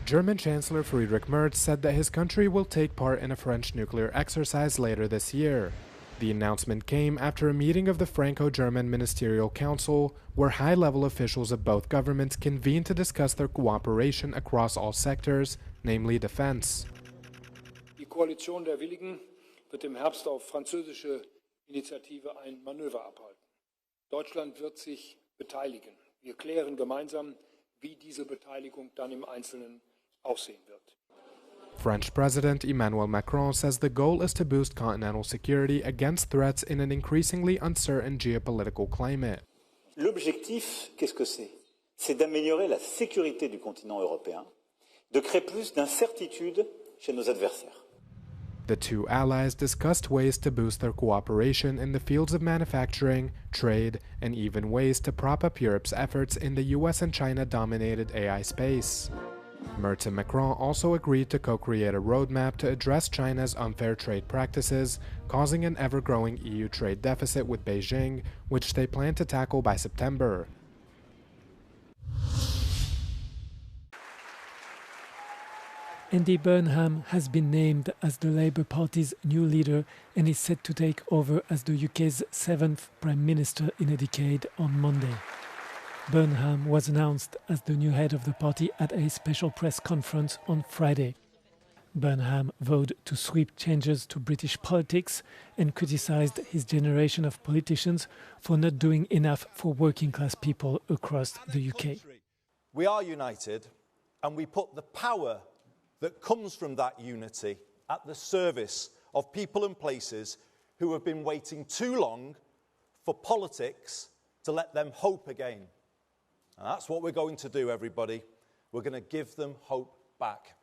German Chancellor Friedrich Merz said that his country will take part in a French nuclear exercise later this year. The announcement came after a meeting of the Franco-German Ministerial Council, where high-level officials of both governments convened to discuss their cooperation across all sectors, namely defense. Die Koalition der Willigen wird im Herbst auf französische Initiative ein Manöver abhalten. Deutschland wird sich beteiligen. Wir klären gemeinsam, wie diese Beteiligung dann im Einzelnen aussehen wird. French President Emmanuel Macron says the goal is to boost continental security against threats in an increasingly uncertain geopolitical climate. L'objectif, qu'est-ce que c'est? C'est d'améliorer la sécurité du continent européen, de créer plus d'incertitude chez nos adversaires. The two allies discussed ways to boost their cooperation in the fields of manufacturing, trade, and even ways to prop up Europe's efforts in the US and China-dominated AI space. Merz and Macron also agreed to co-create a roadmap to address China's unfair trade practices, causing an ever-growing EU trade deficit with Beijing, which they plan to tackle by September. Andy Burnham has been named as the Labour Party's new leader and is set to take over as the UK's 7th Prime Minister in a decade on Monday. Burnham was announced as the new head of the party at a special press conference on Friday. Burnham vowed to sweep changes to British politics and criticised his generation of politicians for not doing enough for working-class people across the UK. We are united, and we put the power that comes from that unity at the service of people and places who have been waiting too long for politics to let them hope again. And that's what we're going to do, everybody. We're going to give them hope back.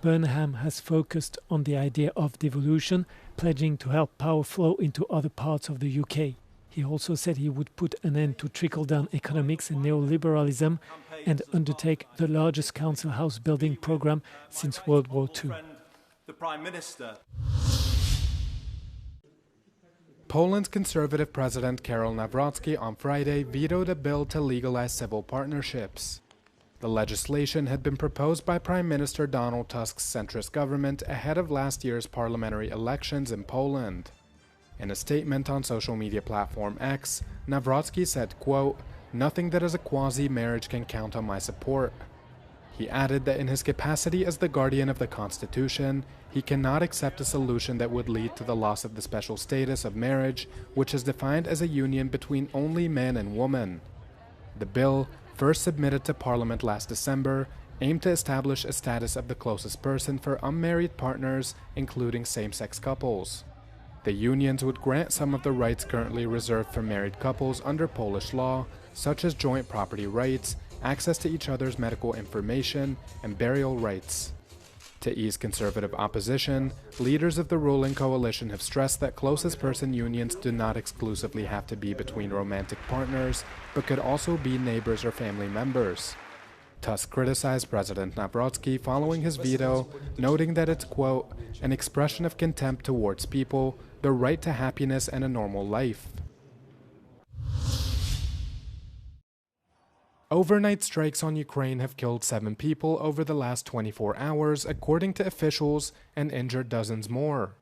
Burnham has focused on the idea of devolution, pledging to help power flow into other parts of the UK. He also said he would put an end to trickle-down economics and neoliberalism and undertake the largest council house building program since World War II. The Prime Minister. Poland's Conservative President Karol Nawrocki on Friday vetoed a bill to legalize civil partnerships. The legislation had been proposed by Prime Minister Donald Tusk's centrist government ahead of last year's parliamentary elections in Poland. In a statement on social media platform X, Nawrocki said, quote, "Nothing that is a quasi-marriage can count on my support." He added that in his capacity as the guardian of the Constitution, he cannot accept a solution that would lead to the loss of the special status of marriage, which is defined as a union between only man and woman. The bill, first submitted to Parliament last December, aimed to establish a status of the closest person for unmarried partners, including same-sex couples. The unions would grant some of the rights currently reserved for married couples under Polish law, such as joint property rights, access to each other's medical information, and burial rights. To ease conservative opposition, leaders of the ruling coalition have stressed that closest person unions do not exclusively have to be between romantic partners, but could also be neighbors or family members. Tusk criticized President Nawrocki following his veto, noting that it's, quote, "an expression of contempt towards people, the right to happiness and a normal life." Overnight strikes on Ukraine have killed 7 people over the last 24 hours, according to officials, and injured dozens more.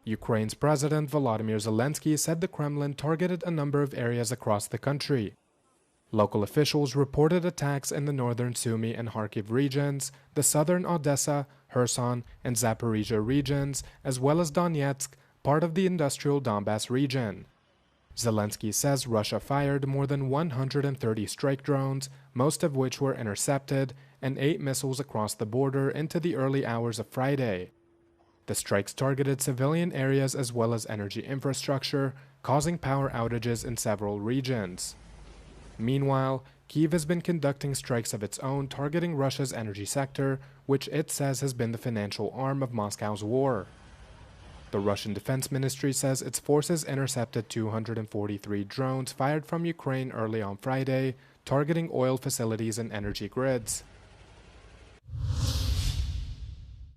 Ukraine's President Volodymyr Zelensky said the Kremlin targeted a number of areas across the country. Local officials reported attacks in the northern Sumy and Kharkiv regions, the southern Odessa, Kherson, and Zaporizhia regions, as well as Donetsk, part of the industrial Donbass region. Zelensky says Russia fired more than 130 strike drones, most of which were intercepted, and 8 missiles across the border into the early hours of Friday. The strikes targeted civilian areas as well as energy infrastructure, causing power outages in several regions. Meanwhile, Kyiv has been conducting strikes of its own targeting Russia's energy sector, which it says has been the financial arm of Moscow's war. The Russian Defense Ministry says its forces intercepted 243 drones fired from Ukraine early on Friday, targeting oil facilities and energy grids.